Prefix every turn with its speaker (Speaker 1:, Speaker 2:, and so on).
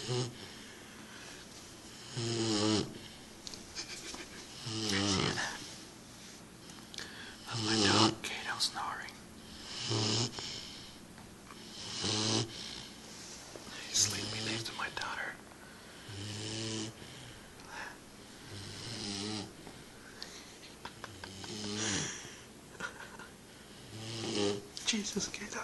Speaker 1: That's my dog, Kato, snoring. Sleep me next to my daughter. Jesus, Kato.